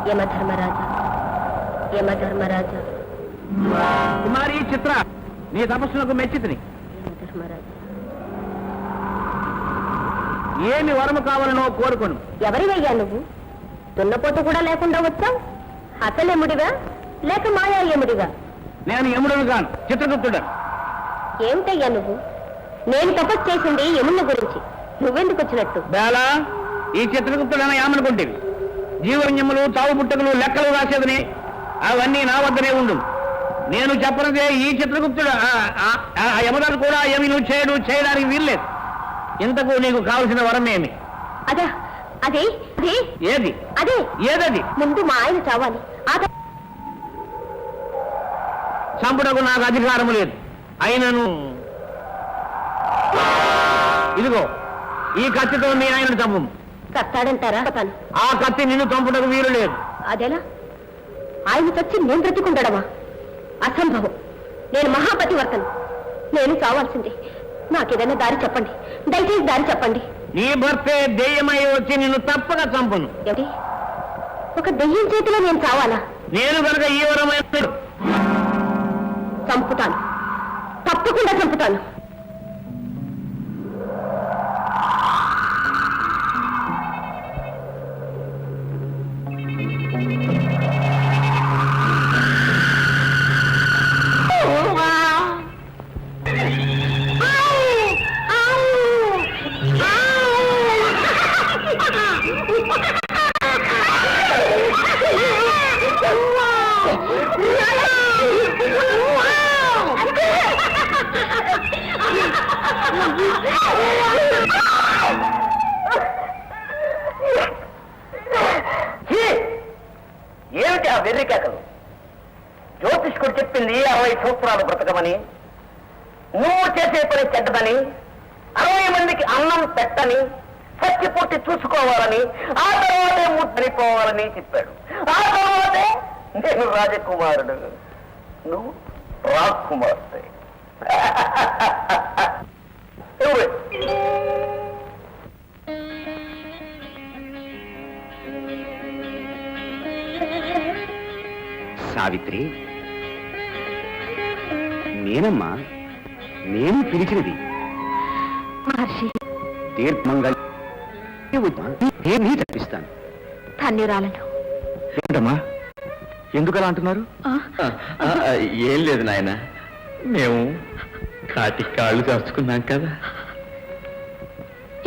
యమధర్మరాజా, యమధర్మరాజా. కుమారి చిత్ర, నీ తపస్సులకు మెచ్చితిని. యమధర్మరాజా, ఏమి వరము కావాలనో కోరుకొను. ఎవరివయ్యా నువ్వు? దున్నపోతు కూడా లేకుండా వచ్చావు. అసలెముడిగా లేక మాయా ఎముడిగా? నేను యముడును కాను, చిత్రగుప్తుడను. ఏమిటయ్యా నువ్వు? నేను తపస్సు చేసింది యముని గురించి, నువ్వెందుకు వచ్చినట్టు? బేలా, ఈ చిత్రగుప్తుడన ఏమనుకుంటేవి? జీవన్యములు, చావు పుట్టుకలు, లెక్కలు రాసేదని అవన్నీ నా వద్దనే ఉండు. నేను చెప్పనదే ఈ చిత్రగుప్తుడు యమదాలు కూడా ఏమి నువ్వు చేయడానికి వీల్లేదు. ఇంతకు నీకు కావలసిన వరం ఏమి? అదే అదే ఏది? అదే ఏదది? ముందు మా ఆయన చావాలి. చంపుటకు నాకు అధికారము లేదు. అయినను ఇదిగో ఈ కత్తితో మీ ఆయనను చంపు. కత్తాడంటారా? ఆ కత్తి నిన్ను చంపుటకు వీలు లేదు. అదేలా? ఆయన చచ్చి నేను బ్రతికుండడమా? అసంభవం. నేను మహాపతివర్తను, నేను చావాల్సిందే. నాకేదైనా దారి చెప్పండి, దయచేసి దారి చెప్పండి. నీ భర్తే దెయ్యమై వచ్చి నిన్ను తప్పక చంపును. ఏమిటి? ఒక దెయ్యం చేతిలో నేను చావాలా? నేను కనుక ఈ వరమైన చంపుతాను, తప్పకుండా చంపుతాను. ఏమిటి ఆ వెర్రికేకలు? జ్యోతిష్కుడు చెప్పింది 60 సంవత్సరాలు బ్రతకమని, నువ్వు చేసే పని చెడ్డదని, 60 మందికి అన్నం పెట్టని, చచ్చి పుట్టి చూసుకోవాలని, ఆ తర్వాతే ముద్రిపోవాలని చెప్పాడు. ఆ తర్వాతే నేను రాజకుమారుడు, నువ్వు రాకుమార్తె. సావిత్రి, నేనమ్మా, నేను పిలిచినది. మహర్షి, తీర్థమంగళ తప్పిస్తాను. ధన్యురాలను. ఏంటమ్మా, ఎందుకలా అంటున్నారు? ఏం లేదు నాయన, మేము కాటి కాళ్ళు కాచుకున్నాం కదా.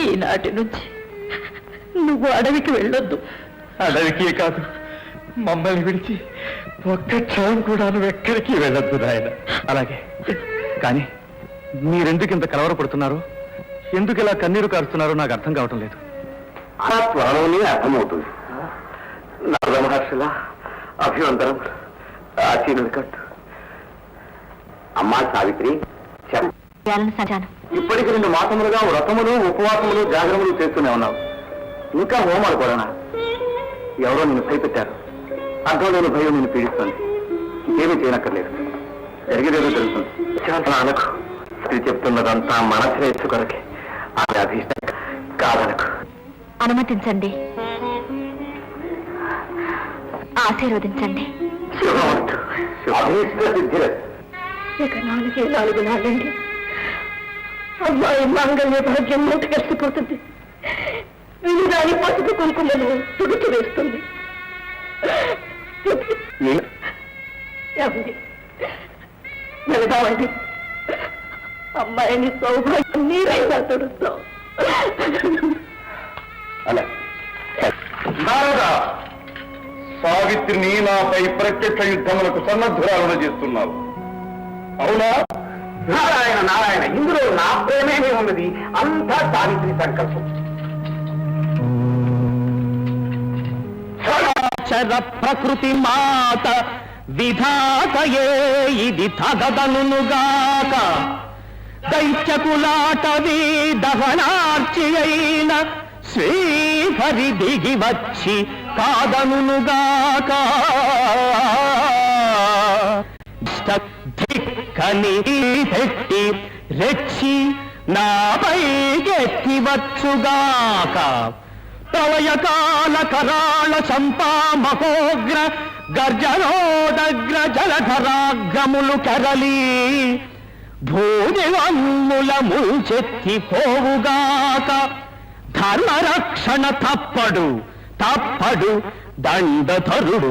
ఈనాటి నుంచి నువ్వు అడవికి వెళ్ళొద్దు. అడవికి కాదు, మమ్మల్ని విడిచి ఒక్క క్షణం కూడా నువ్వు ఎక్కడికి వెళ్ళొద్దు నాయన. అలాగే, కానీ మీరెందుకు ఇంత కలవరపడుతున్నారో, ఎందుకు ఇలా కన్నీరు కారుస్తున్నారో నాకు అర్థం కావటం లేదు. ఆ త్వరలోనే అర్థమవుతుంది. నారద మహర్షుల అభివందనం. ఆశీనులు కట్టు. అమ్మా సావిత్రి, ఇప్పటికి 2 మాసములుగా వ్రతములు, ఉపవాసములు, జాగరములు చేస్తూనే ఉన్నావు. ఇంకా హోమాలు కూడానా? ఎవరో నిన్ను భయపెట్టారు. అర్థం లేని భయం నిన్ను పీడిస్తుంది. ఇంకేమీ చేయనక్కర్లేదు, జరిగేదేదో తెలుస్తుంది. శాంతనానకు స్త్రీ చెప్తున్నదంతా మనసు కొరకే. ఆమె అభీష్టం కాదనకు. అనుమతించండి, ఆశీర్వదించండి. ఇక 4 నాళ్ళండి అమ్మాయి మాంగళ్య భాగ్యం మూట కలిసిపోతుంది. దాని పసుపు కుంకుమను తుడుచు వేస్తుంది. వెళదామండి, అమ్మాయిని సౌభాగ్యం నీరైనా తుడుస్తాం. అలా సావిత్రిని నాపై ప్రత్యక్ష యుద్ధములకు సన్నద్ధురాలను చేస్తున్నావు, అవునా? నారాయణ నారాయణ, ఇందులో నా ప్రేమేమీ ఉన్నది? అంతా సావిత్రి సంకల్పం. చర ప్రకృతి మాత విధాతయే ఇది తగదనుగాక, దైత్యకులాటవీ దహనార్చి అయిన శ్రీహరి దిగి వచ్చి కాదనుగాక. ధిక్కని పెట్టి రెచ్చి నాపై గెత్తి వచ్చుగాక, ప్రళయకాల కరాళ సంపామహోగ్ర గర్జనోదగ్ర జలధరాగ్రములు కరలి భూదివమ్ముల ముల్చెత్తి పోవుగాక ధర్మరక్షణ తప్పడు తప్పడు దండధరుడు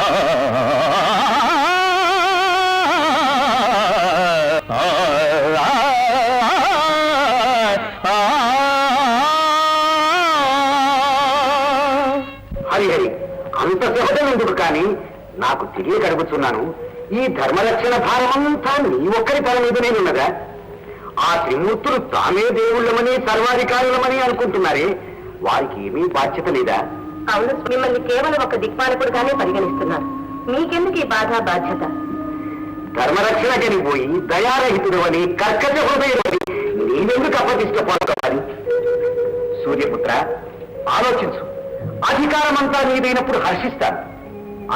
హరిహరి అంత సహజం ఎందుకు కానీ నాకు తెలియక అడుగుతున్నాను, ఈ ధర్మరక్షణ భారమంతా నీ ఒక్కరి తల మీదనే ఉన్నదా? ఆ త్రిమూర్తులు తామే దేవుళ్ళమని సర్వాధికారులమని అనుకుంటున్నారే, వారికి ఏమీ బాధ్యత లేదా? అవును, మిమ్మల్ని కేవలం ఒక దిక్పాలకుడుగానే పరిగణిస్తున్నారు. మీకెందుకు ఈ బాధ బాధ్యత? ధర్మరక్షణ కనిపోయి దయారహితుడు అని కర్కశ హృదయం అని నేనెందుకు అప్పగిష్టపడుకోవాలి? సూర్యపుత్ర, ఆలోచించు. అధికారమంతా నీదైనప్పుడు హర్షిస్తాను.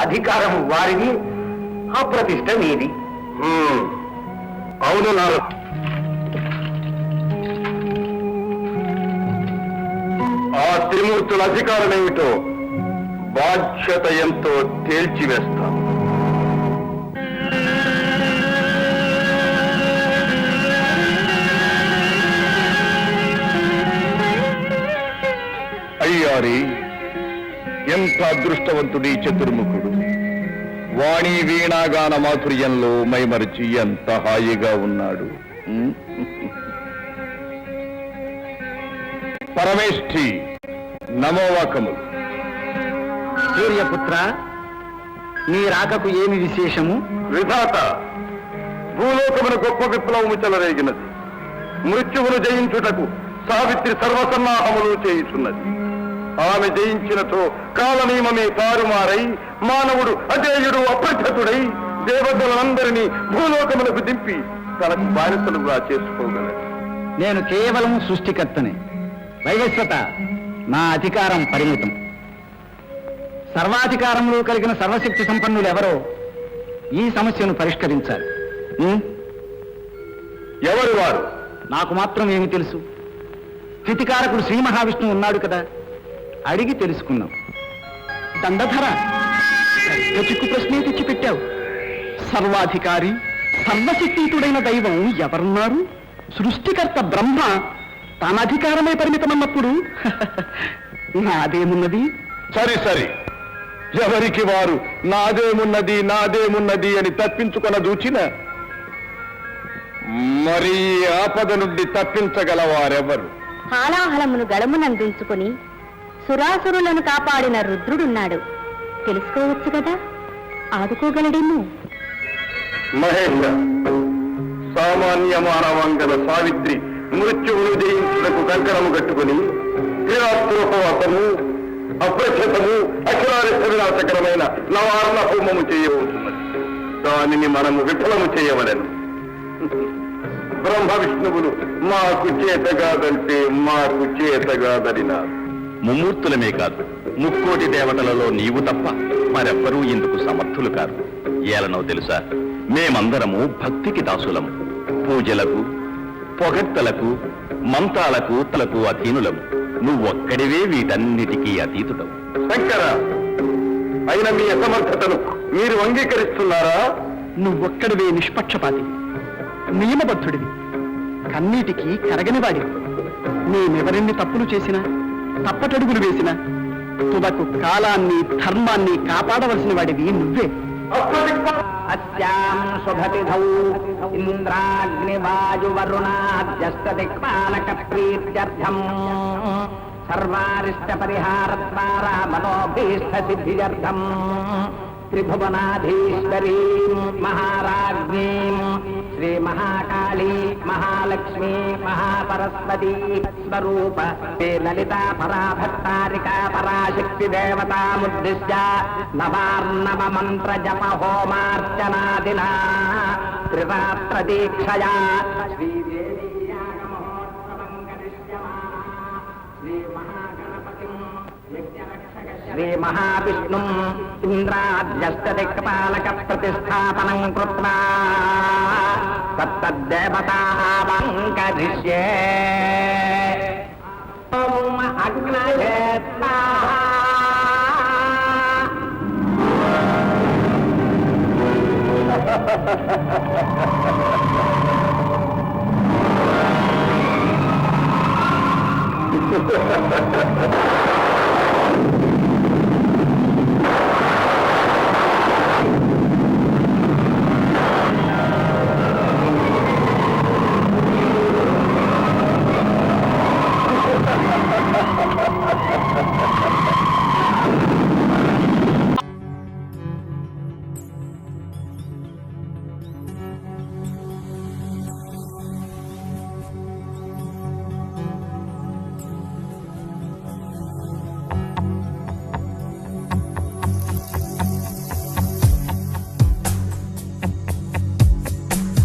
అధికారం వారిది, అప్రతిష్ట నీది. అవును నారదు. ఆ త్రిమూర్తుల అధికారం ఏమిటో బాధ్యత ఎంతో తేల్చివేస్తాను. అయ్యారి, ఎంత అదృష్టవంతుడి చతుర్ముఖుడు! వాణి వీణాగాన మాధుర్యంలో మైమరిచి ఎంత హాయిగా ఉన్నాడు. పరమేష్ఠి నమోవాకములు. సూర్యపుత్ర, నీ రాకకు ఏమి విశేషము? విధాత, భూలోకమున గొప్ప విప్లవము చెలరేగినది. మృత్యువును జయించుటకు సావిత్రి సర్వసన్నాహములు చేయుచున్నది. ఆమె జయించినతో కాలనియమమే తారుమారై మానవుడు అజేయుడు అప్రఖ్యతుడై దేవతలందరినీ భూలోకములకు దింపి తనకు బానిసలుగా చేసుకోగలడు. నేను కేవలం సృష్టికర్తనే. వైవస్వత, నా అధికారం పరిమితం. సర్వాధికారంలో కలిగిన సర్వశక్తి సంపన్నులు ఎవరో ఈ సమస్యను పరిష్కరించాలి. ఎవరు వారు? నాకు మాత్రం ఏమి తెలుసు? స్థితికారకుడు శ్రీ మహావిష్ణువు ఉన్నాడు కదా, అడిగి తెలుసుకున్నాం. దండధర, పెద్ద చిక్కు ప్రశ్నే తెచ్చిపెట్టావు. సర్వాధికారి సర్వశక్తియుతుడైన దైవం ఎవరున్నారు? సృష్టికర్త బ్రహ్మ తన అధికారమే పరిమితమన్నప్పుడు నాదేమున్నది? సరి సరి, ఎవరికి వారు నాదేమున్నది నాదేమున్నది అని తప్పించుకొన దూచిన మరి ఆపద నుండి తప్పించగలవారెవరు? హాలాహలమును గళమునందించుకుని సురాసురులను కాపాడిన రుద్రుడున్నాడు. తెలుసుకోవచ్చు కదా, ఆదుకోగలడేమో. మహేంద్ర, సామాన్య మానవంగల సావిత్రి మృత్యువును జయించుటకు కంకణము కట్టుకుని క్రీడాత్మోపవాసము అప్రఖ్యతము అఖిలారిష్ట వినాశకరమైన నవారణ హోమము చేయబోతున్నది. దానిని మనము విఫలము చేయవలెను. బ్రహ్మ విష్ణువులు మాకు చేతగాదంటే మాకు చేతగాదరినారు. ముమ్మూర్తులమే కాదు, ముక్కోటి దేవతలలో నీవు తప్ప మరెవ్వరూ ఇందుకు సమర్థులు కాదు. ఏలనో తెలుసా, మేమందరము భక్తికి దాసులము. పూజలకు, పొగడ్తలకు, మంత్రాలకు తలకు అధీనులము. నువ్వొక్కడివే వీటన్నిటికీ అతీతుడవు. శంకర, అయిన మీ అసమర్థతను మీరు అంగీకరిస్తున్నారా? నువ్వొక్కడివే నిష్పక్షపాతి, నియమబద్ధుడివి, కన్నీటికి కరగనివాడివి. నేనెవరెన్ని తప్పులు చేసినా, తప్పటడుగులు వేసినా తుదకు కాలాన్ని ధర్మాన్ని కాపాడవలసిన వాడివి నువ్వే. అస్యాం శుభతిథౌ ఇంద్రాగ్నివాయువరుణాద్యష్టదిక్పాలక ప్రీత్యర్థం సర్వారిష్ట పరిహారద్వారా మనోభీష్ట సిద్ధిర్థం త్రిభువనాధీశ్వరీ మహారాజ్ఞీ శ్రీ మహాకాళీ మహాలక్ష్మీ మహాసరస్వతీ స్వరూప శ్రీ లలితా పరాభట్టారికా పరాశక్తి దేవతాముద్దిశ్య నవార్ణవ మంత్ర జప హోమార్చనాదినా త్రిరాత్ర దీక్షయా శ్రీ మహావిష్ణు ఇంద్రాద్యష్టదిక్పాలక ప్రతిష్టాపనం కృత్వా తత్తద్దేవతావంకరిష్యే ఓం అగ్నయే స్వాహా